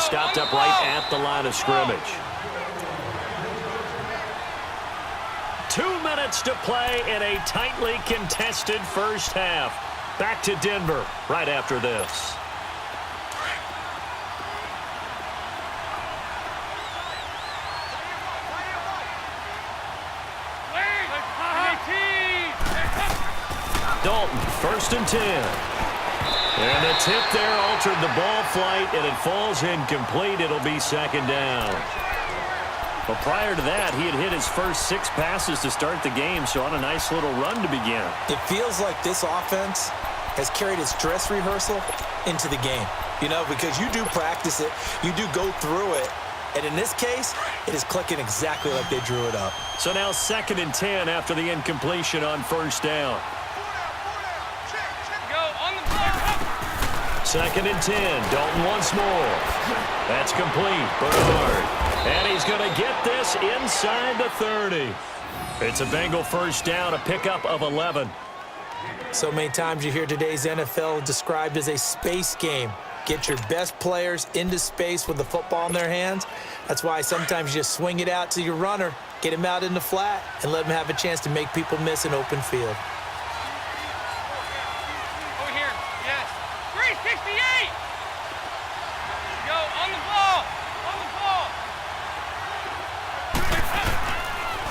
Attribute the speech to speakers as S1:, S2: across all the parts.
S1: stopped up right at the line of scrimmage. 2 minutes to play in a tightly contested first half. Back to Denver right after this. Dalton, 1st and 10. And the tip there altered the ball flight, and it falls incomplete. It'll be 2nd down. But prior to that, he had hit his first 6 passes to start the game, so on a nice little run to begin.
S2: It feels like this offense has carried its dress rehearsal into the game. You know, because you do practice it, you do go through it, and in this case, it is clicking exactly like they drew it up.
S1: So now 2nd and 10 after the incompletion on 1st down. 2nd and 10. Dalton once more. That's complete. Bernard. And he's going to get this inside the 30. It's a Bengal 1st down, a pickup of 11.
S2: So many times you hear today's NFL described as a space game. Get your best players into space with the football in their hands. That's why sometimes you just swing it out to your runner, get him out in the flat, and let him have a chance to make people miss an open field.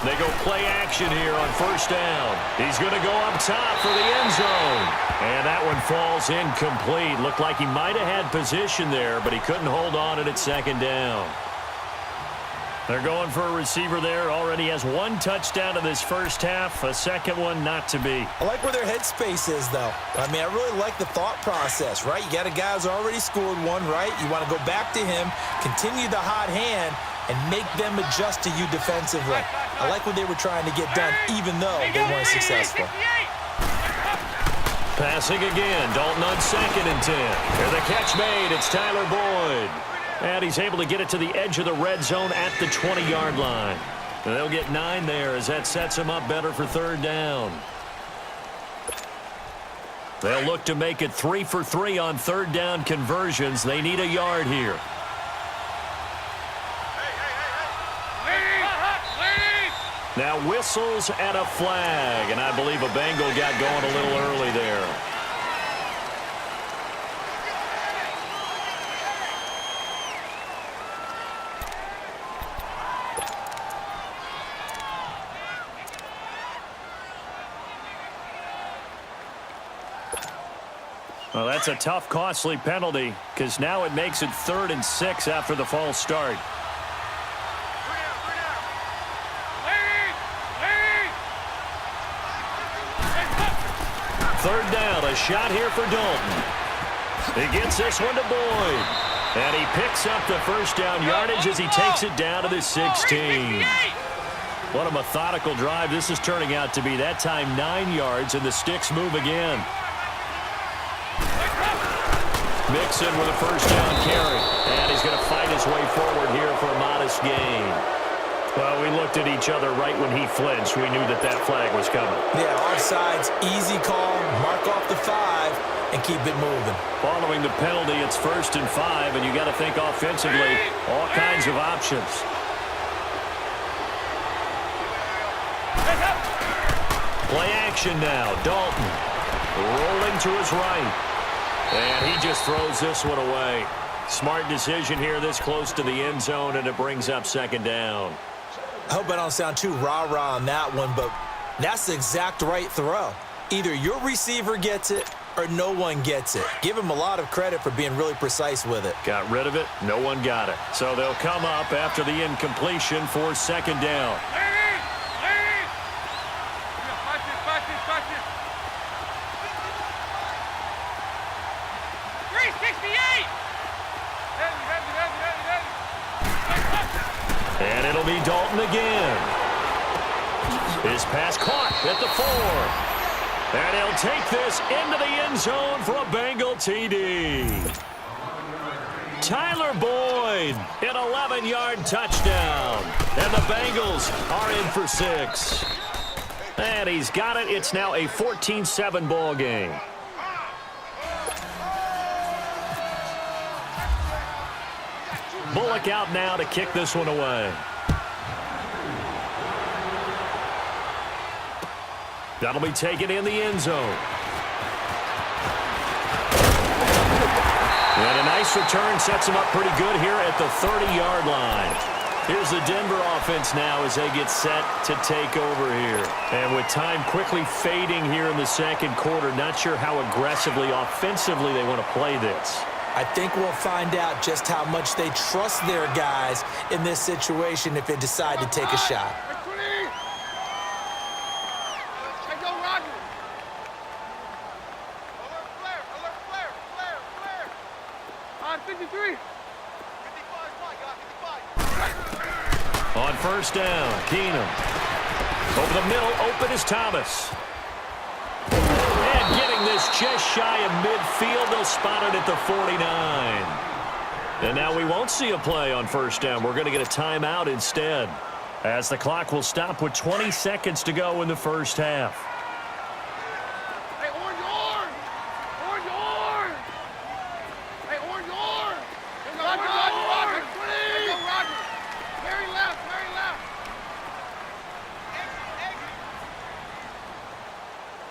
S1: They go play action here on 1st down. He's going to go up top for the end zone. And that one falls incomplete. Looked like he might have had position there, but he couldn't hold on it at 2nd down. They're going for a receiver there. Already has 1 touchdown in this first half. A second one not to be.
S2: I like where their headspace is, though. I mean, I really like the thought process, right? You got a guy who's already scored one, right? You want to go back to him, continue the hot hand, and make them adjust to you defensively. I like what they were trying to get done, even though they weren't successful.
S1: Passing again. Dalton on 2nd and 10. Here's the catch made. It's Tyler Boyd. And he's able to get it to the edge of the red zone at the 20-yard line. And they'll get 9 there as that sets them up better for 3rd down. They'll look to make it 3 for 3 on 3rd down conversions. They need a yard here. Now whistles and a flag, and I believe a Bengal got going a little early there. Well, that's a tough, costly penalty because now it makes it 3rd and 6 after the false start. Third down, a shot here for Dalton. He gets this one to Boyd. And he picks up the 1st down yardage as he takes it down to the 16. What a methodical drive this is turning out to be. That time 9 yards, and the sticks move again. Mixon with a 1st down carry. And he's going to fight his way forward here for a modest gain. Well, we looked at each other right when he flinched. We knew that that flag was coming.
S2: Yeah, offsides, easy call, mark off the 5, and keep it moving.
S1: Following the penalty, it's 1st and 5, and you got to think offensively, all kinds of options. Play action now, Dalton rolling to his right. And he just throws this one away. Smart decision here this close to the end zone, and it brings up 2nd down.
S2: I hope I don't sound too rah-rah on that one, but that's the exact right throw. Either your receiver gets it or no one gets it. Give him a lot of credit for being really precise with it.
S1: Got rid of it. No one got it. So they'll come up after the incompletion for 2nd down. And it'll be Dalton again. His pass caught at the 4. And he'll take this into the end zone for a Bengal TD. Tyler Boyd, an 11-yard touchdown. And the Bengals are in for 6. And he's got it. It's now a 14-7 ball game. Bullock out now to kick this one away. That'll be taken in the end zone. And a nice return sets him up pretty good here at the 30-yard line. Here's the Denver offense now as they get set to take over here. And with time quickly fading here in the second quarter, not sure how aggressively, offensively they want to play this.
S2: I think we'll find out just how much they trust their guys in this situation if they decide to take a shot.
S1: On first down, Keenum. Over the middle, open is Thomas. And getting this just shy of midfield, they'll spot it at the 49. And now we won't see a play on first down. We're going to get a timeout instead, as the clock will stop with 20 seconds to go in the first half.
S3: Hey, orange! Hey, orange! Roger! Very left! Exit!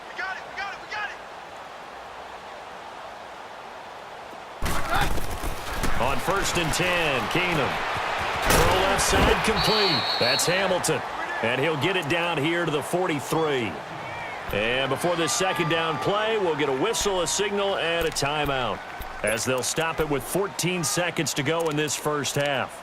S3: We got it!
S1: On first and 10, Keenum. Throw left side complete. That's Hamilton. And he'll get it down here to the 43. And before this second down play, we'll get a whistle, a signal, and a timeout, as they'll stop it with 14 seconds to go in this first half.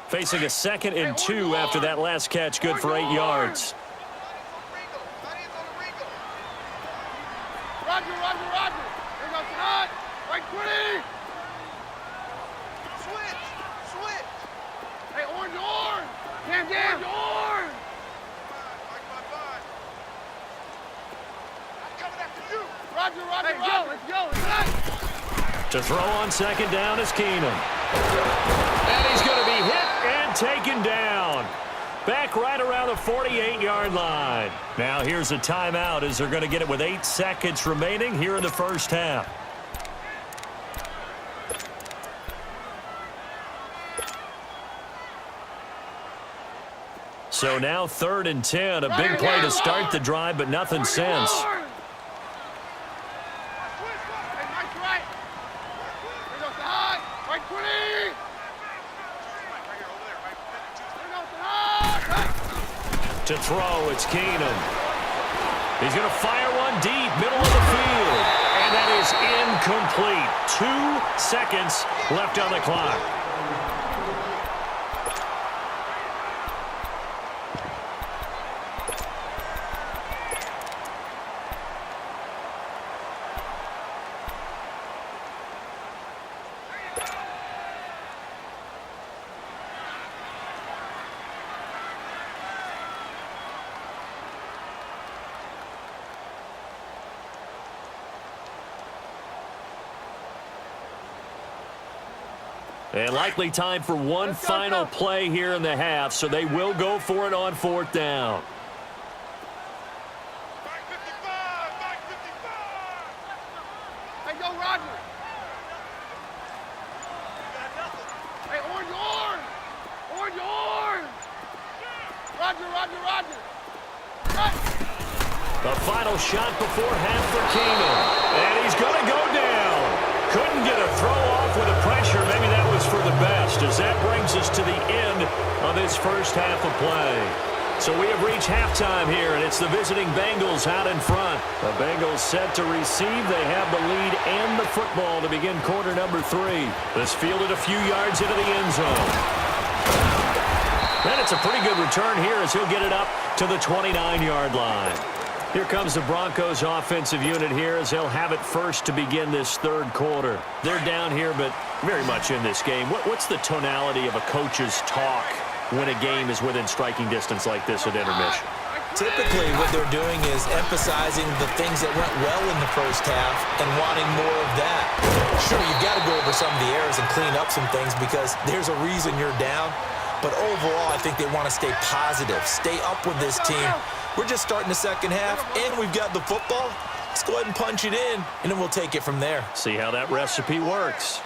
S1: Facing a 2nd and 2 after that last catch, good for 8 yards.
S3: Roger! Here goes Todd! Right 20! Switch! Hey, orange! Damn! Orange! I'm coming after you! Roger! Let's go!
S1: To throw on second down is Keenum. And he's going to be hit and taken down. Back right around the 48-yard line. Now here's a timeout as they're going to get it with 8 seconds remaining here in the first half. So now 3rd and 10, a big play to start the drive, but nothing since. To throw, it's Keenum. He's going to fire one deep, middle of the field. And that is incomplete. 2 seconds left on the clock. And likely time for one final play here in the half, so they will go for it on 4th down.
S3: Back 55! Hey, go, Roger! Hey, orange! Roger!
S1: The final shot before half for Keenum. And he's going to go down. Couldn't get a throw off with the pressure. Maybe that was for the best, as that brings us to the end of this first half of play. So we have reached halftime here, and it's the visiting Bengals out in front. The Bengals set to receive. They have the lead and the football to begin quarter number 3. This fielded a few yards into the end zone. And it's a pretty good return here as he'll get it up to the 29-yard line. Here comes the Broncos offensive unit here as they'll have it first to begin this 3rd quarter. They're down here, but very much in this game. What's the tonality of a coach's talk when a game is within striking distance like this at intermission?
S2: Typically, what they're doing is emphasizing the things that went well in the first half and wanting more of that. Sure, you've got to go over some of the errors and clean up some things because there's a reason you're down. But overall, I think they want to stay positive, stay up with this team. We're just starting the second half, and we've got the football. Let's go ahead and punch it in, and then we'll take it from there.
S1: See how that recipe works.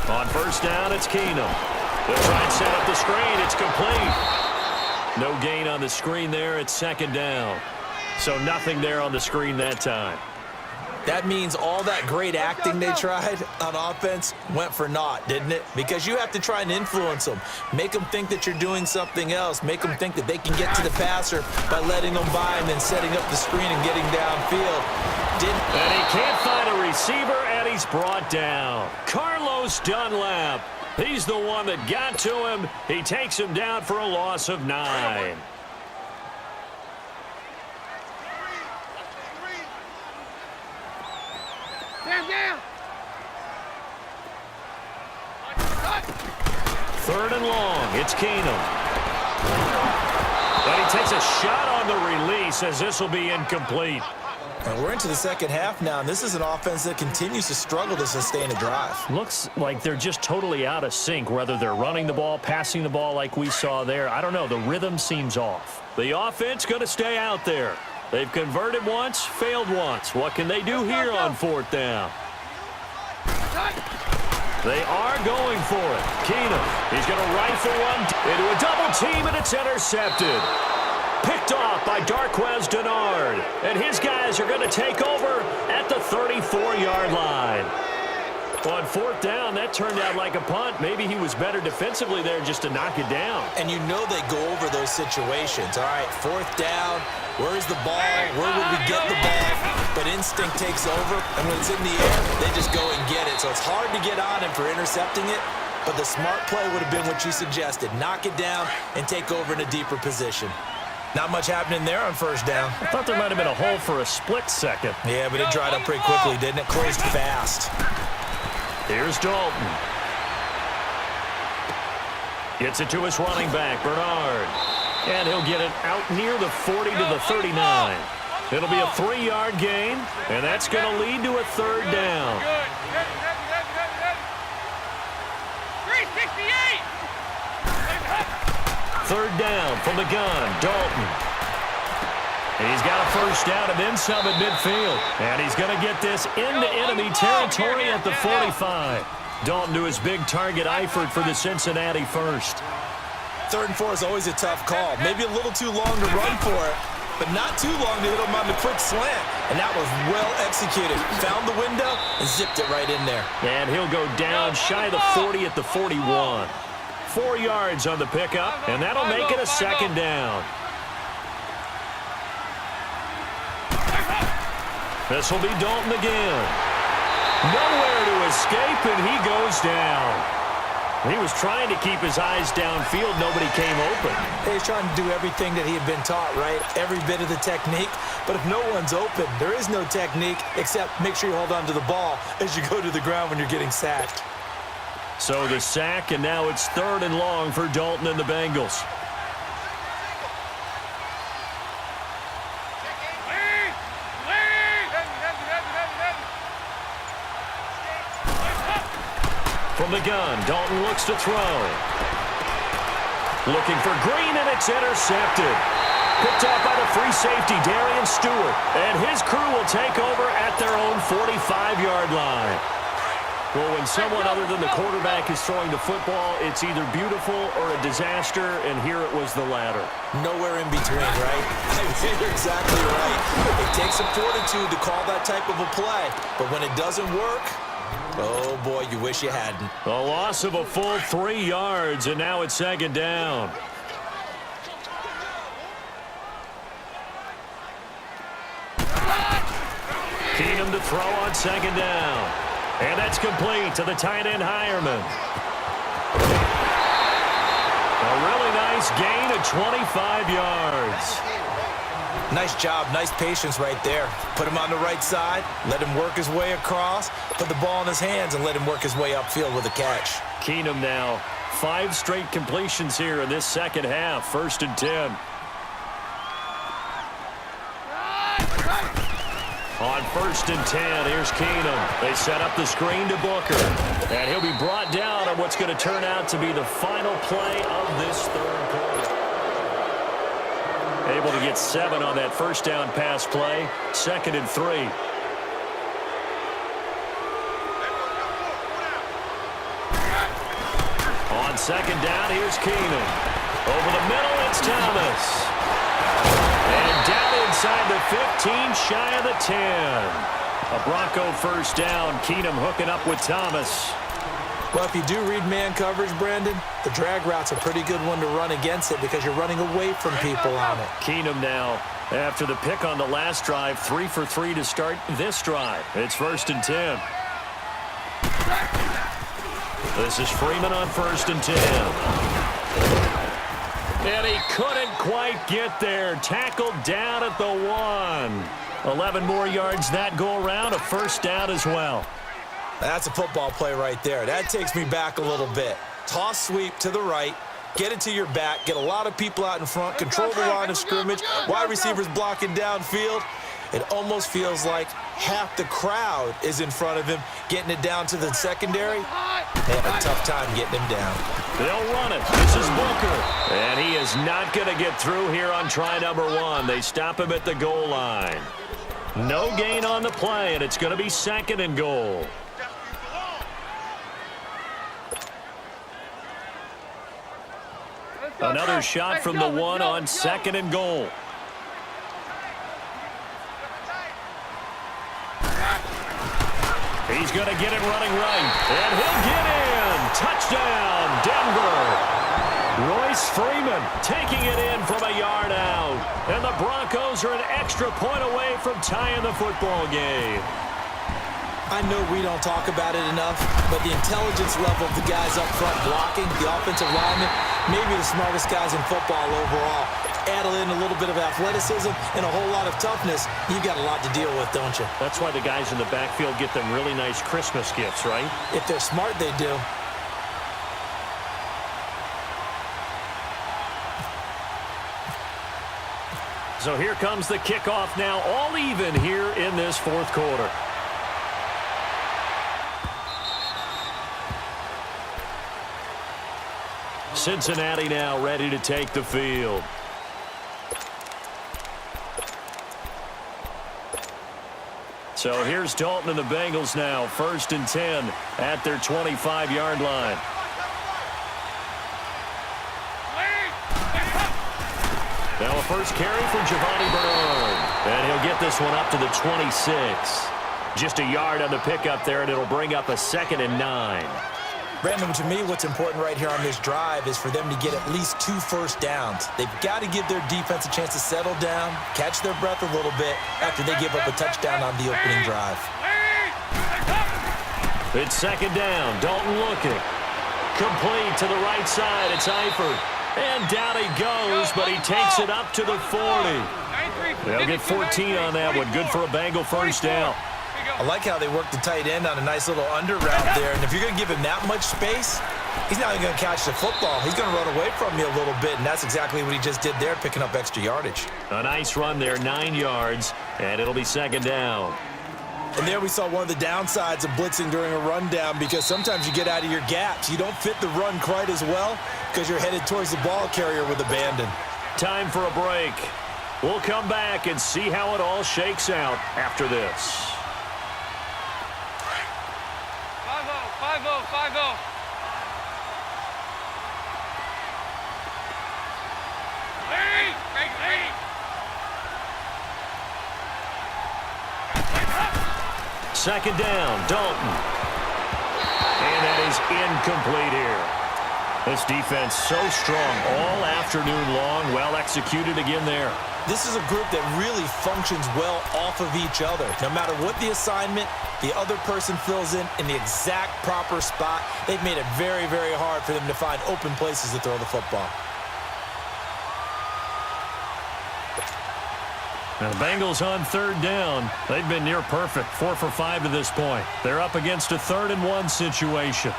S1: On first down, it's Keenum. They'll try and set up the screen. It's complete. No gain on the screen there. It's second down. So nothing there on the screen that time.
S2: That means all that great acting they tried on offense went for naught, didn't it? Because you have to try and influence them. Make them think that you're doing something else. Make them think that they can get to the passer by letting them by and then setting up the screen and getting downfield.
S1: And he can't find a receiver, and he's brought down. Carlos Dunlap. He's the one that got to him. He takes him down for a loss of 9.
S3: Down.
S1: Third and long. It's Keenum. And he takes a shot on the release as this will be incomplete.
S2: And we're into the second half now, and this is an offense that continues to struggle to sustain a drive.
S1: Looks like they're just totally out of sync, whether they're running the ball, passing the ball like we saw there. I don't know. The rhythm seems off. The offense going to stay out there. They've converted once, failed once. What can they do here on fourth down? They are going for it. Keenum, he's going to rifle one into a double team, and it's intercepted. Picked off by Darquez Denard. And his guys are going to take over at the 34-yard line. On fourth down, that turned out like a punt. Maybe he was better defensively there just to knock it down.
S2: And you know they go over those situations. All right, fourth down. Where's the ball? Where would we get the ball? But instinct takes over, and when it's in the air, they just go and get it. So it's hard to get on him for intercepting it, but the smart play would have been what you suggested. Knock it down and take over in a deeper position. Not much happening there on first down.
S1: I thought there might have been a hole for a split second.
S2: Yeah, but it dried up pretty quickly, didn't it? Closed fast.
S1: Here's Dalton. Gets it to his running back, Bernard. And he'll get it out near the 40 to the 39. It'll be a 3-yard gain, and that's going to lead to a third down.
S3: 368.
S1: Third down from the gun, Dalton. He's got a first down and then some at midfield. And he's going to get this into enemy territory at the 45. Dalton to his big target, Eifert for the Cincinnati first.
S2: 3rd and 4 is always a tough call. Maybe a little too long to run for it, but not too long to hit him on the quick slant. And that was well executed. Found the window and zipped it right in there.
S1: And he'll go down shy of the 40 at the 41. 4 yards on the pickup, and that'll make it a second down. This will be Dalton again. Nowhere to escape, and he goes down. He was trying to keep his eyes downfield. Nobody came open.
S2: He's trying to do everything that he had been taught, right? Every bit of the technique. But if no one's open, there is no technique except make sure you hold on to the ball as you go to the ground when you're getting sacked.
S1: So the sack, and now it's 3rd and long for Dalton and the Bengals. From the gun, Dalton looks to throw. Looking for Green, and it's intercepted. Picked off by the free safety, Darian Stewart. And his crew will take over at their own 45-yard line. Well, when someone other than the quarterback is throwing the football, it's either beautiful or a disaster, and here it was the latter.
S2: Nowhere in between, right? You're exactly right. It takes some fortitude to call that type of a play, but when it doesn't work, oh, boy, you wish you hadn't.
S1: A loss of a full 3 yards, and now it's second down. Keenum to throw on second down. And that's complete to the tight end, Hireman. A really nice gain of 25 yards.
S2: Nice job, nice patience right there. Put him on the right side, let him work his way across, put the ball in his hands, and let him work his way upfield with a catch.
S1: Keenum now, 5 straight completions here in this second half, 1st and 10. On 1st and 10, here's Keenum. They set up the screen to Booker. And he'll be brought down on what's going to turn out to be the final play of this third quarter. Able to get 7 on that first down pass play. 2nd and 3. On 2nd down, here's Keenum. Over the middle, it's Thomas. And down inside the 15, shy of the 10. A Bronco first down. Keenum hooking up with Thomas.
S2: Well, if you do read man coverage, Brandon, the drag route's a pretty good one to run against it because you're running away from people on it.
S1: Keenum now, after the pick on the last drive, 3 for 3 to start this drive. It's 1st and 10. This is Freeman on 1st and 10. And he couldn't quite get there. Tackled down at the 1. 11 more yards that go around. A first down as well.
S2: That's a football play right there. That takes me back a little bit. Toss sweep to the right. Get it to your back. Get a lot of people out in front. Control the line of scrimmage. Wide receivers blocking downfield. It almost feels like half the crowd is in front of him, getting it down to the secondary. They have a tough time getting him down.
S1: They'll run it. This is Booker. And he is not going to get through here on try number 1. They stop him at the goal line. No gain on the play, and it's going to be 2nd and goal. Another shot from the 1 on 2nd and goal. He's going to get it running right. And he'll get in. Touchdown, Denver. Royce Freeman taking it in from a yard out. And the Broncos are an extra point away from tying the football game.
S2: I know we don't talk about it enough, but the intelligence level of the guys up front blocking, the offensive linemen, maybe the smartest guys in football overall. Add in a little bit of athleticism and a whole lot of toughness, you've got a lot to deal with, don't you?
S1: That's why the guys in the backfield get them really nice Christmas gifts, right?
S2: If they're smart, they do.
S1: So here comes the kickoff now, all even here in this fourth quarter. Cincinnati now ready to take the field. So here's Dalton and the Bengals now, 1st and 10 at their 25-yard line. Now a first carry for Giovanni Bernard. And he'll get this one up to the 26. Just a yard on the pickup there, and it'll bring up a 2nd and 9.
S2: Brandon, to me, what's important right here on this drive is for them to get at least 2 first downs. They've got to give their defense a chance to settle down, catch their breath a little bit after they give up a touchdown on the opening drive.
S1: It's 2nd down. Dalton looking. Complete to the right side. It's Eifert. And down he goes, but he takes it up to the 40. They'll get 14 on that one. Good for a Bengal first down.
S2: I like how they work the tight end on a nice little under route there. And if you're going to give him that much space, he's not even going to catch the football. He's going to run away from you a little bit, and that's exactly what he just did there, picking up extra yardage.
S1: A nice run there, 9 yards, and it'll be 2nd down.
S2: And there we saw one of the downsides of blitzing during a rundown, because sometimes you get out of your gaps. You don't fit the run quite as well because you're headed towards the ball carrier with abandon.
S1: Time for a break. We'll come back and see how it all shakes out after this.
S3: 5-0, 5-0.
S1: Second down, Dalton. And that is incomplete here. This defense so strong all afternoon long. Well executed again there.
S2: This is a group that really functions well off of each other. No matter what the assignment, the other person fills in the exact proper spot. They've made it very, very hard for them to find open places to throw the football.
S1: Now the Bengals on 3rd down. They've been near perfect, 4 for 5 to this point. They're up against a 3rd and 1 situation.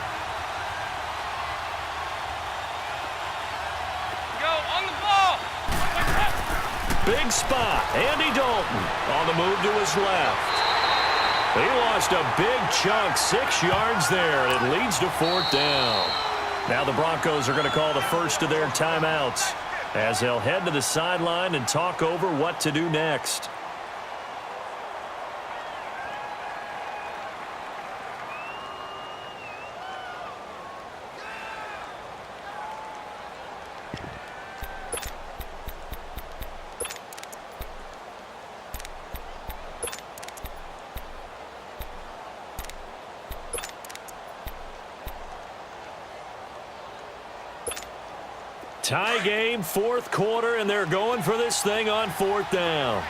S3: Go on the ball.
S1: Big spot. Andy Dalton on the move to his left. He lost a big chunk, 6 yards there, and it leads to 4th down. Now the Broncos are going to call the first of their timeouts as they'll head to the sideline and talk over what to do next. Tie game, 4th quarter, and they're going for this thing on 4th down.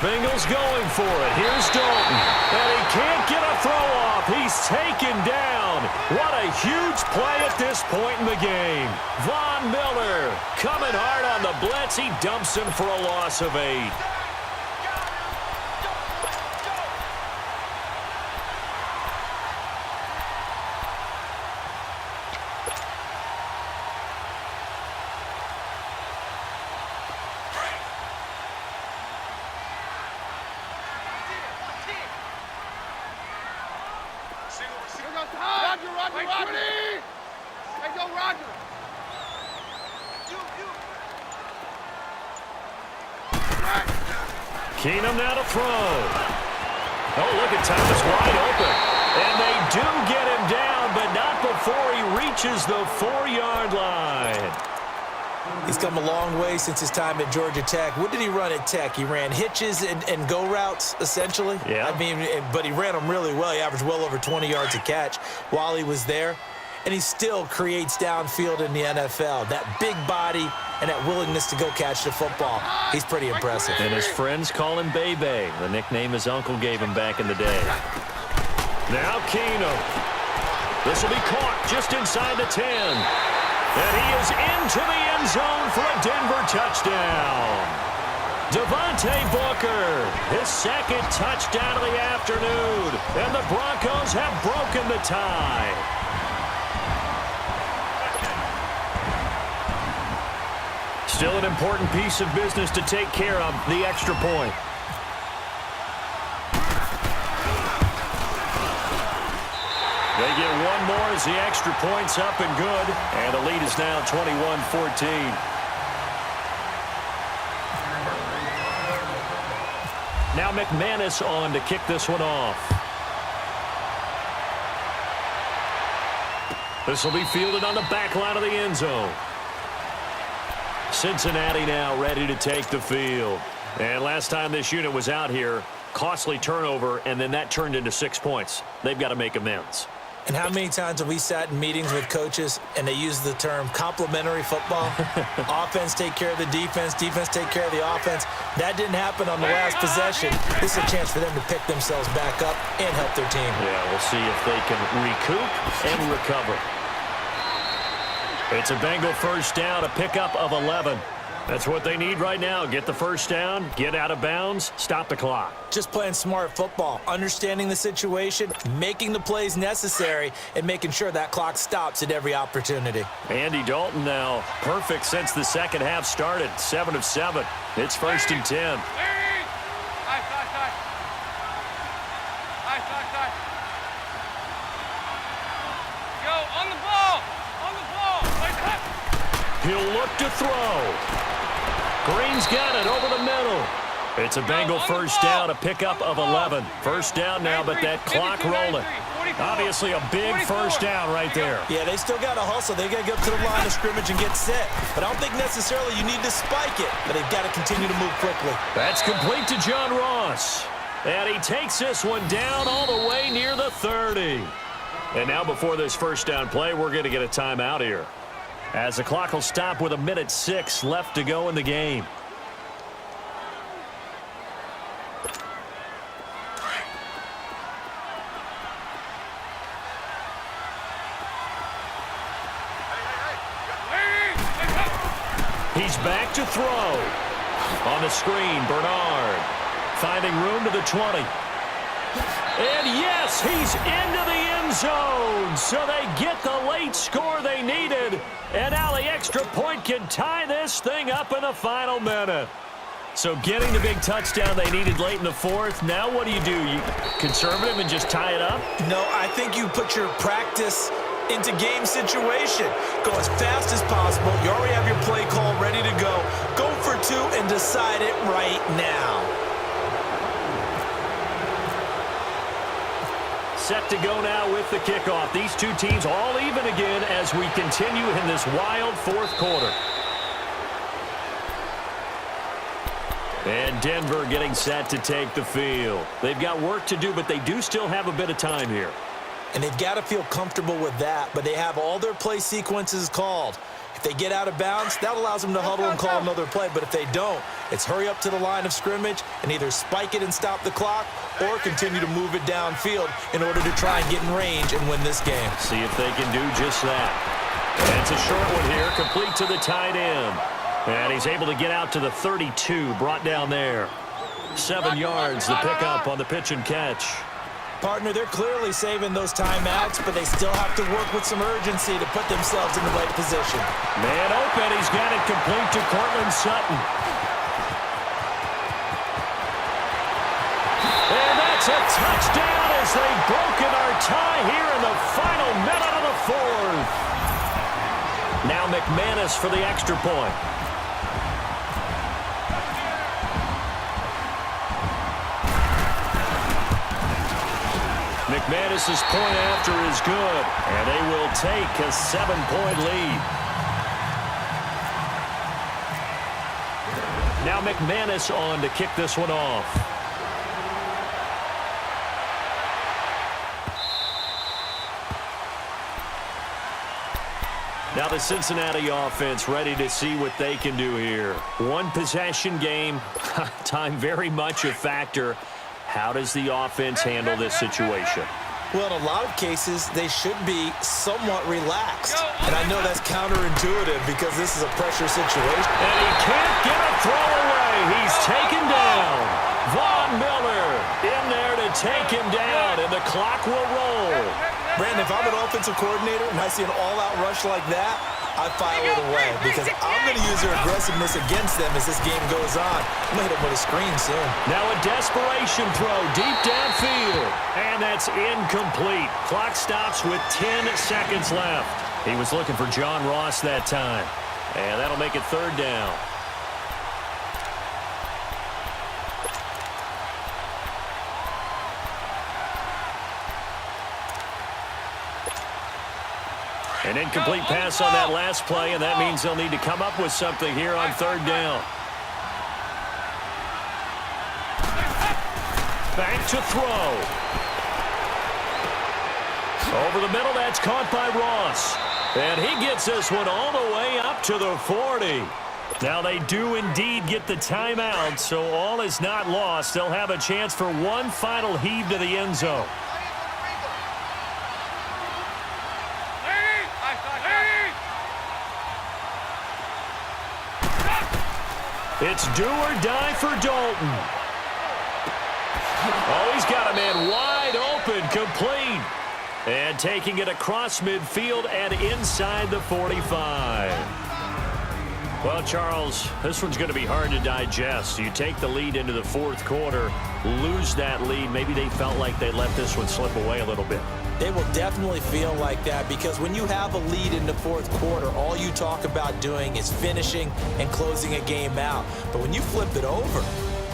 S1: Bengals going for it. Here's Dalton. And he can't get a throw off. He's taken down. What a huge play at this point in the game. Von Miller coming hard on the blitz. He dumps him for a loss of 8. Keenum now to throw. Oh, look at Thomas wide open. And they do get him down, but not before he reaches the 4-yard line.
S2: He's come a long way since his time at Georgia Tech. What did he run at Tech? He ran hitches and go routes, essentially.
S1: Yeah.
S2: I mean, but he ran them really well. He averaged well over 20 yards a catch while he was there. And he still creates downfield in the NFL. That big body and that willingness to go catch the football. He's pretty impressive.
S1: And his friends call him Bebe, the nickname his uncle gave him back in the day. Now Keenum. This will be caught just inside the 10. And he is into the end zone for a Denver touchdown. Devontae Booker, his 2nd touchdown of the afternoon. And the Broncos have broken the tie. Still an important piece of business to take care of, the extra point. They get one more as the extra point's up and good. And the lead is now 21-14. Now McManus on to kick this one off. This will be fielded on the back line of the end zone. Cincinnati now ready to take the field. And last time this unit was out here, costly turnover, and then that turned into 6 points. They've got to make amends.
S2: And how many times have we sat in meetings with coaches and they use the term complementary football? Offense take care of the defense, defense take care of the offense. That didn't happen on the last possession. This is a chance for them to pick themselves back up and help their team.
S1: Yeah, we'll see if they can recoup and recover. It's a Bengal first down, a pickup of 11. That's what they need right now. Get the first down, get out of bounds, stop the clock.
S2: Just playing smart football, understanding the situation, making the plays necessary, and making sure that clock stops at every opportunity.
S1: Andy Dalton now perfect since the second half started. 7 of 7. It's 1st and 10. He'll look to throw. Green's got it over the middle. It's a Bengal first down, a pickup of 11. First down now, but that clock rolling. Obviously a big first down right there.
S2: Yeah, they still got to hustle. They got to get up to the line of scrimmage and get set. But I don't think necessarily you need to spike it, but they've got to continue to move quickly.
S1: That's complete to John Ross. And he takes this one down all the way near the 30. And now before this first down play, we're going to get a timeout here, as the clock will stop with 1:06 left to go in the game. He's back to throw. On the screen, Bernard. finding room to the 20. And yes, he's into the end zone. So they get the late score they needed. And now the extra point can tie this thing up in the final minute. So getting the big touchdown they needed late in the fourth, now what do? You conservative and just tie it up?
S2: No, I think you put your practice into game situation. Go as fast as possible. You already have your play call ready to go. Go for two and decide it right now.
S1: Set to go now with the kickoff. These two teams all even again as we continue in this wild fourth quarter. And Denver getting set to take the field. They've got work to do, but they do still have a bit of time here.
S2: And they've got to feel comfortable with that, but they have all their play sequences called. If they get out of bounds, that allows them to huddle and call another play. But if they don't, it's hurry up to the line of scrimmage and either spike it and stop the clock or continue to move it downfield in order to try and get in range and win this game.
S1: See if they can do just that. And it's a short one here, complete to the tight end. And he's able to get out to the 32, brought down there. 7 yards, the pickup on the pitch and catch.
S2: Partner, they're clearly saving those timeouts, but they still have to work with some urgency to put themselves in the right position.
S1: Man open, he's got it complete to Cortland Sutton. And that's a touchdown as they've broken our tie here in the final minute of the fourth. Now McManus for the extra point. McManus's point after is good, and they will take a 7-point lead. Now McManus on to kick this one off. Now the Cincinnati offense ready to see what they can do here. One possession game, time very much a factor. How does the offense handle this situation?
S2: Well, in a lot of cases, they should be somewhat relaxed. And I know that's counterintuitive because this is a pressure situation.
S1: And he can't get a throw away. He's taken down. Von Miller in there to take him down, and the clock will roll.
S2: Brandon, if I'm an offensive coordinator and I see an all-out rush like that, I file it away because I'm going to use their aggressiveness against them as this game goes on. I'm going to hit them with a screen soon.
S1: Now a desperation throw deep downfield, and that's incomplete. Clock stops with 10 seconds left. He was looking for John Ross that time, and that'll make it third down. An incomplete pass on that last play, and that means they'll need to come up with something here on third down. Back to throw. Over the middle, that's caught by Ross. And he gets this one all the way up to the 40. Now they do indeed get the timeout, so all is not lost. They'll have a chance for one final heave to the end zone. It's do or die for Dalton. Oh, he's got a man wide open, complete. And taking it across midfield and inside the 45. Well, Charles, this one's going to be hard to digest. You take the lead into the fourth quarter, lose that lead. Maybe they felt like they let this one slip away a little bit.
S2: They will definitely feel like that because when you have a lead in the fourth quarter, all you talk about doing is finishing and closing a game out. But when you flip it over,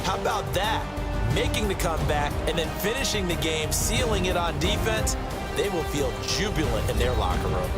S2: how about that? Making the comeback and then finishing the game, sealing it on defense, they will feel jubilant in their locker room.